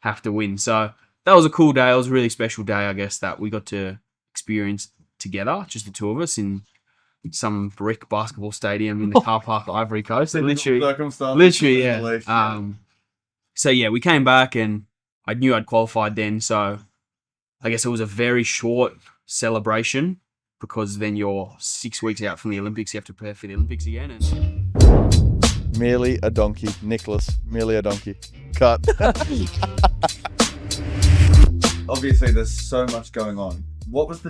have to win. So that was a cool day. It was a really special day, I guess, that we got to experience together, just the two of us in some brick basketball stadium in the car park at Ivory Coast. Literally, yeah. So yeah, we came back and I knew I'd qualified then. So I guess it was a very short celebration because then you're 6 weeks out from the Olympics. You have to prepare for the Olympics again. And merely a donkey, Nicholas. Merely a donkey. Cut. Obviously, there's so much going on. What was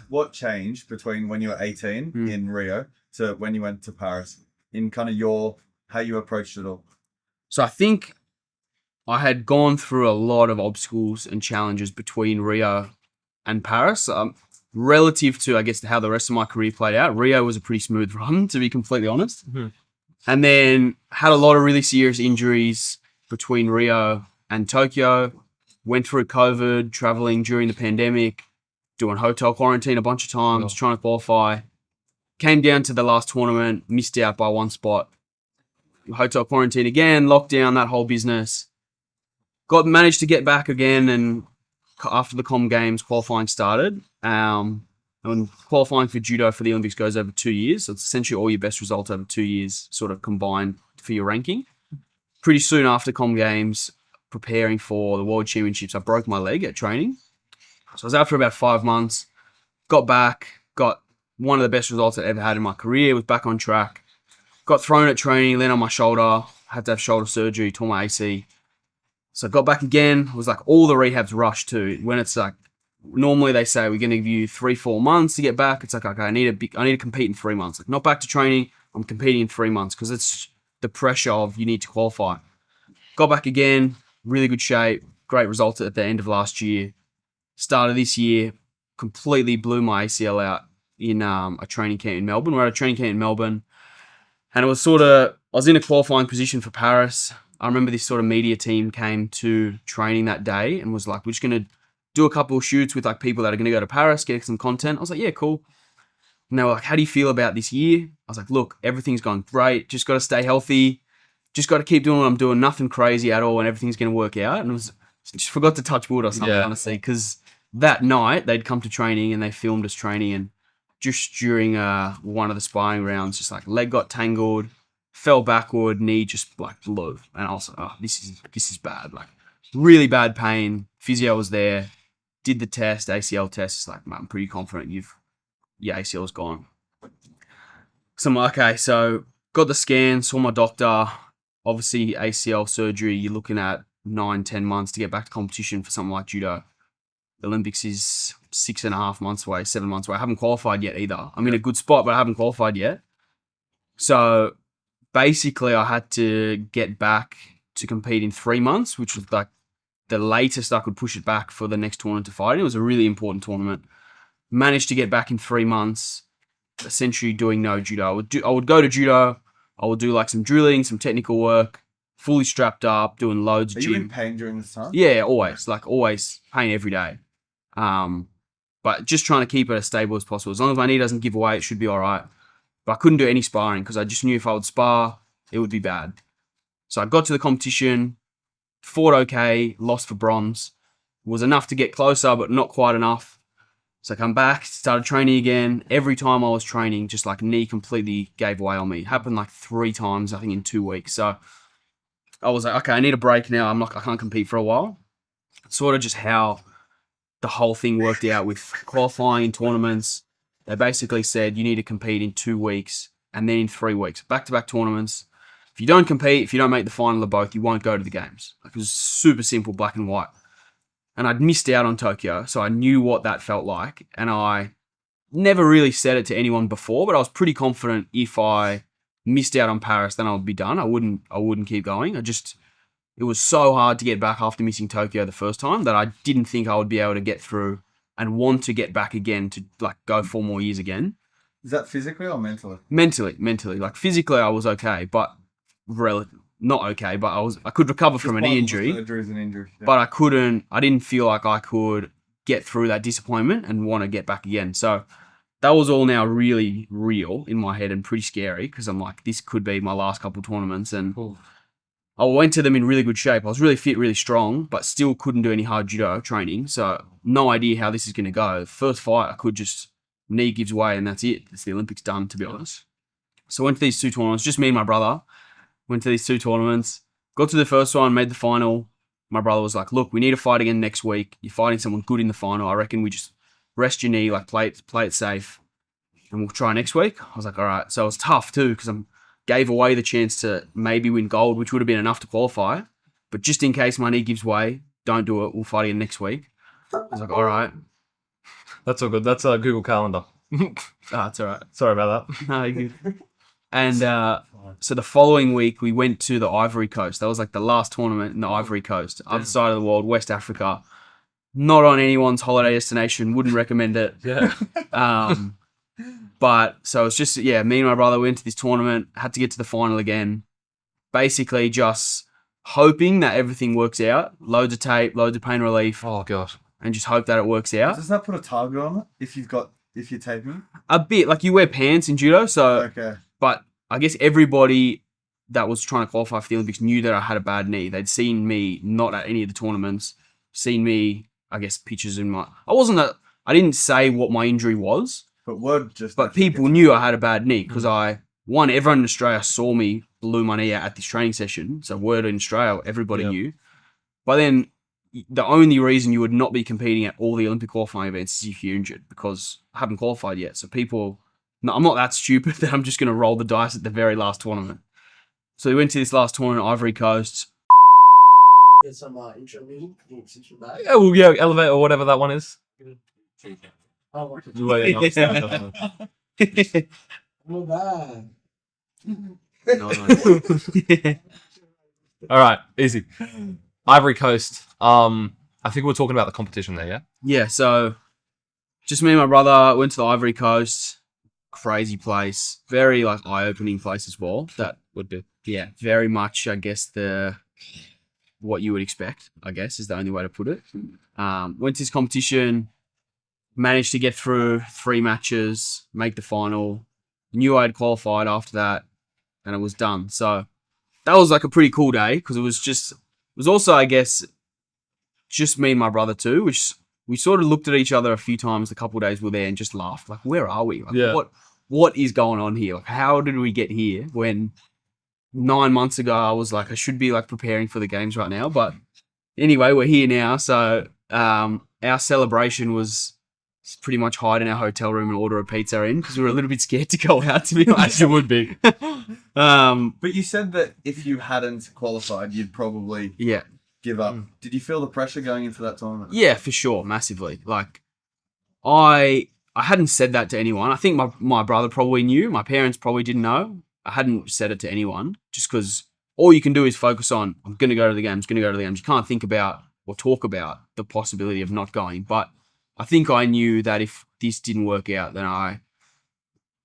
what changed between when you were 18 in Rio to when you went to Paris in kind of how you approached it all? So I think I had gone through a lot of obstacles and challenges between Rio and Paris. Relative to, I guess, how the rest of my career played out, Rio was a pretty smooth run, to be completely honest. Mm-hmm. And then had a lot of really serious injuries between Rio and Tokyo. Went through COVID, traveling during the pandemic, doing hotel quarantine a bunch of times, trying to qualify. Came down to the last tournament, missed out by one spot. Hotel quarantine again, lockdown, that whole business. Managed to get back again, and after the Com Games, qualifying started. And qualifying for judo for the Olympics goes over 2 years. So it's essentially all your best results over 2 years sort of combined for your ranking. Pretty soon after Com Games, preparing for the World Championships, I broke my leg at training. So I was out for about 5 months, got back, got one of the best results I'd ever had in my career, was back on track, got thrown at training, landed on my shoulder, had to have shoulder surgery, tore my AC. So I got back again, it was like all the rehabs rushed too. When it's like, normally they say we're going to give you 3-4 months to get back. It's like, okay, I need to compete in 3 months. Like, not back to training, I'm competing in 3 months because it's the pressure of you need to qualify. Got back again, really good shape, great results at the end of last year. Start of this year, completely blew my ACL out in a training camp in Melbourne. We're at a training camp in Melbourne, and it was I was in a qualifying position for Paris. I remember this sort of media team came to training that day and was like, we're just going to do a couple of shoots with like people that are going to go to Paris, get some content. I was like, yeah, cool. And they were like, how do you feel about this year? I was like, look, everything's going great. Just got to stay healthy. Just got to keep doing what I'm doing. Nothing crazy at all, and everything's going to work out. And just forgot to touch wood or something, honestly, because that night they'd come to training and they filmed us training, and just during one of the sparring rounds, just like leg got tangled, fell backward, knee just like blew. And I was like, oh, this is bad. Like really bad pain. Physio was there, did the test, ACL test. It's like, I'm pretty confident your ACL's gone. So I'm like, okay, so got the scan, saw my doctor. Obviously ACL surgery, you're looking at 9-10 months to get back to competition for something like judo. The Olympics is 6.5 months away, 7 months away. I haven't qualified yet either. I'm in a good spot, but I haven't qualified yet. So basically I had to get back to compete in 3 months, which was like the latest I could push it back for the next tournament to fight. It was a really important tournament. Managed to get back in 3 months, essentially doing no judo. I would go to judo. I would do like some drilling, some technical work, fully strapped up, doing loads of gym. Are you in pain during this time? Yeah, always. Like always, pain every day. But just trying to keep it as stable as possible. As long as my knee doesn't give away, it should be all right. But I couldn't do any sparring because I just knew if I would spar, it would be bad. So I got to the competition, fought okay, lost for bronze. Was enough to get closer, but not quite enough. So I come back, started training again. Every time I was training, just like knee completely gave way on me. It happened like 3 times, I think, in 2 weeks. So I was like, okay, I need a break now. I can't compete for a while. Sort of just how the whole thing worked out with qualifying in tournaments. They basically said you need to compete in 2 weeks and then in 3 weeks, back-to-back tournaments. If you don't compete, if you don't make the final of both, you won't go to the games. Like, it was super simple, black and white. And I'd missed out on Tokyo, so I knew what that felt like. And I never really said it to anyone before, but I was pretty confident if I missed out on Paris, then I would be done. I wouldn't keep going. It was so hard to get back after missing Tokyo the first time that I didn't think I would be able to get through and want to get back again to like go 4 more years again. Is that physically or mentally? Mentally. Like physically I was okay, but not okay, but I could recover from an injury. Surgery is an injury. Yeah. But I didn't feel like I could get through that disappointment and want to get back again. So that was all now really real in my head and pretty scary because I'm like, this could be my last couple tournaments. And I I went to them in really good shape. I was really fit, really strong, but still couldn't do any hard judo training. So no idea how this is going to go. First fight, I could just knee gives way and that's it. It's the Olympics done, to be honest. So I went to these 2 tournaments, just me and my brother. Went to these 2 tournaments, got to the first one, made the final. My brother was like, look, we need to fight again next week. You're fighting someone good in the final. I reckon we just rest your knee, like play it safe, and we'll try next week. I was like, all right. So it was tough too because I gave away the chance to maybe win gold, which would have been enough to qualify. But just in case my knee gives way, don't do it. We'll fight again next week. I was like, all right. That's all good. That's a Google Calendar. That's all right. Sorry about that. No, you're good. And so the following week, we went to the Ivory Coast. That was like the last tournament in the Ivory Coast, other side of the world, West Africa. Not on anyone's holiday destination. Wouldn't recommend it. Yeah. But so it's just, me and my brother went to this tournament, had to get to the final again. Basically just hoping that everything works out. Loads of tape, loads of pain relief. Oh, God. And just hope that it works out. Does that put a target on it if you're taping? A bit. Like you wear pants in judo, so... Okay. But I guess everybody that was trying to qualify for the Olympics knew that I had a bad knee. They'd seen me not at any of the tournaments, seen me, I guess, pictures in my... I didn't say what my injury was, but people knew I had a bad knee because everyone in Australia saw me blew my knee out at this training session. So word in Australia, everybody knew. But then the only reason you would not be competing at all the Olympic qualifying events is if you're injured because I haven't qualified yet. So people... No, I'm not that stupid that I'm just going to roll the dice at the very last tournament. So we went to this last tournament, Ivory Coast. Get some intro music. Since you're back. Yeah, well, yeah, Elevate or whatever that one is. Oh, Well, yeah, no bad. No. All right, easy. Ivory Coast. I think we're talking about the competition there, yeah? Yeah, so just me and my brother went to the Ivory Coast. Crazy place. Very like eye-opening place as well. That Would be. Yeah, very much, I guess, what you would expect, I guess, is the only way to put it. Went to this competition, managed to get through 3 matches, make the final. Knew I'd qualified after that, and it was done. So that was like a pretty cool day because it was also, I guess, just me and my brother too, which we sort of looked at each other a few times the couple of days we were there and just laughed. Like, where are we? Like, what is going on here? Like, how did we get here when 9 months ago I was like, I should be like preparing for the games right now. But anyway, we're here now. So our celebration was pretty much hide in our hotel room and order a pizza in because we were a little bit scared to go out, to be honest. It would be. But you said that if you hadn't qualified, you'd probably give up. Did you feel the pressure going into that tournament? Yeah, for sure, massively. Like, I hadn't said that to anyone. I think my brother probably knew. My parents probably didn't know. I hadn't said it to anyone just because all you can do is focus on, I'm going to go to the games, You can't think about or talk about the possibility of not going. But I think I knew that if this didn't work out, then I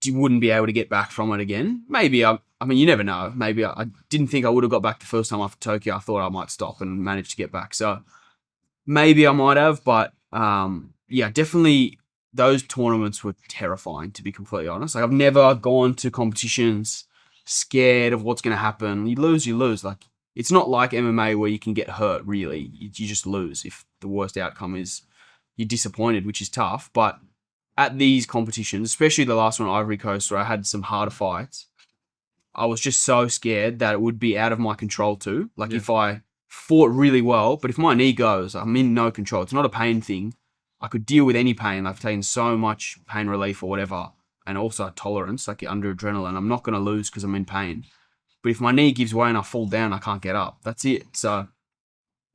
wouldn't be able to get back from it again. Maybe, I mean, you never know. Maybe I didn't think I would have got back the first time after Tokyo. I thought I might stop and manage to get back. So maybe I might have, but definitely those tournaments were terrifying, to be completely honest. Like, I've never gone to competitions scared of what's going to happen. You lose. Like, it's not like MMA where you can get hurt, really. You just lose if the worst outcome is you're disappointed, which is tough. But at these competitions, especially the last one, Ivory Coast, where I had some harder fights, I was just so scared that it would be out of my control too. Like, if I fought really well, but if my knee goes, I'm in no control. It's not a pain thing. I could deal with any pain. I've taken so much pain relief or whatever, and also tolerance, like under adrenaline. I'm not going to lose because I'm in pain. But if my knee gives way and I fall down, I can't get up. That's it. So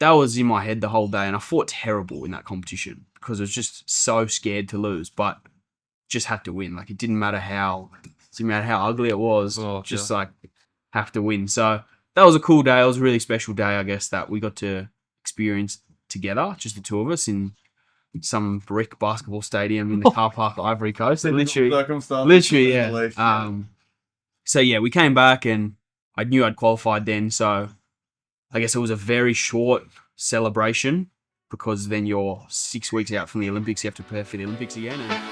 that was in my head the whole day, and I fought terrible in that competition because I was just so scared to lose, but just had to win. Like, it didn't matter how ugly it was, like have to win. So that was a cool day. It was a really special day, I guess, that we got to experience together, just the two of us in some brick basketball stadium in the car park at Ivory Coast. Literally, yeah. So yeah, we came back and I knew I'd qualified then. So I guess it was a very short celebration because then you're 6 weeks out from the Olympics. You have to prepare for the Olympics again. And